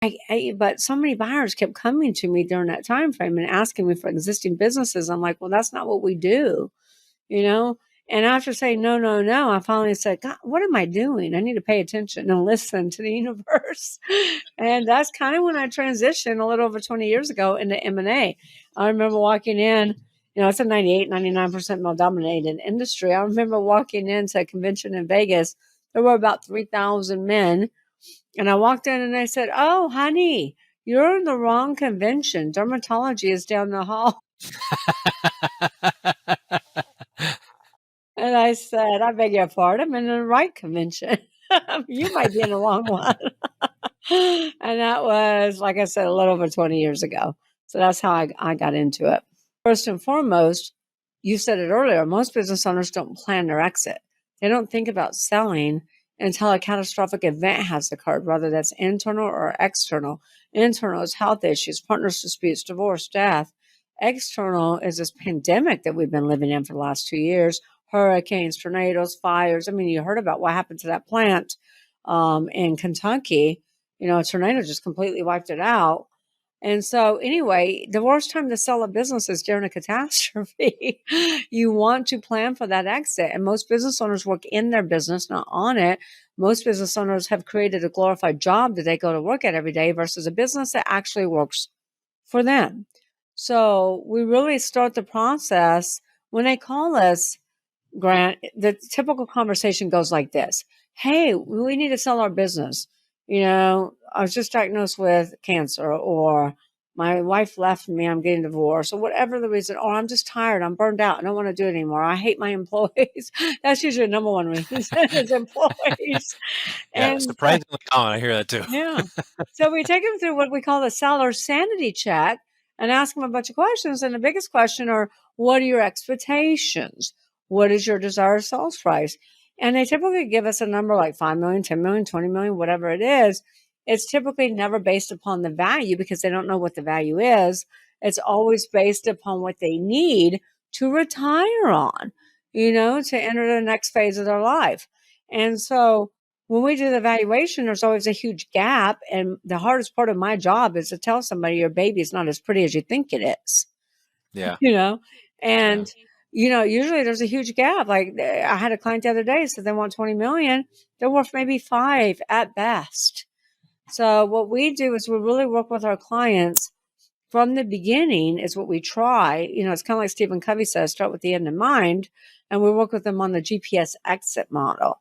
But so many buyers kept coming to me during that time frame and asking me for existing businesses. I'm like, well, that's not what we do, you know? And after saying no, no, no, I finally said, God, what am I doing? I need to pay attention and listen to the universe. And that's kind of when I transitioned a little over 20 years ago into M&A. I remember walking in, it's a 98, 99% male dominated industry. I remember walking into a convention in Vegas. There were about 3,000 men. And I walked in and they said, oh, honey, you're in the wrong convention. Dermatology is down the hall. And I said, I beg your pardon, I'm in the right convention. You might be in the wrong one. And that was, like I said, a little over 20 years ago. So that's how I got into it. First and foremost, you said it earlier, most business owners don't plan their exit. They don't think about selling until a catastrophic event has occurred, whether that's internal or external. Internal is health issues, partners disputes, divorce, death. External is this pandemic that we've been living in for the last 2 years, hurricanes, tornadoes, fires. I mean, you heard about what happened to that plant in Kentucky. A tornado just completely wiped it out. And so anyway, the worst time to sell a business is during a catastrophe. You want to plan for that exit. And most business owners work in their business, not on it. Most business owners have created a glorified job that they go to work at every day versus a business that actually works for them. So we really start the process when they call us, Grant. The typical conversation goes like this. Hey, we need to sell our business. I was just diagnosed with cancer, or my wife left me, I'm getting divorced, or whatever the reason, or I'm just tired, I'm burned out, I don't want to do it anymore. I hate my employees. That's usually the number one reason is employees. Yeah, And surprisingly common. I hear that too. yeah. So we take them through what we call the seller sanity check and ask them a bunch of questions. And the biggest question are, what are your expectations? What is your desired sales price? And they typically give us a number like 5 million, 10 million, 20 million, whatever it is. It's typically never based upon the value because they don't know what the value is. It's always based upon what they need to retire on, to enter the next phase of their life. And so when we do the evaluation, there's always a huge gap. And the hardest part of my job is to tell somebody your baby is not as pretty as you think it is. Yeah. And, usually there's a huge gap. Like I had a client the other day said they want 20 million. They're worth maybe 5 at best. So what we do is we really work with our clients from the beginning is what we try. It's kind of like Stephen Covey says, start with the end in mind. And we work with them on the GPS exit model.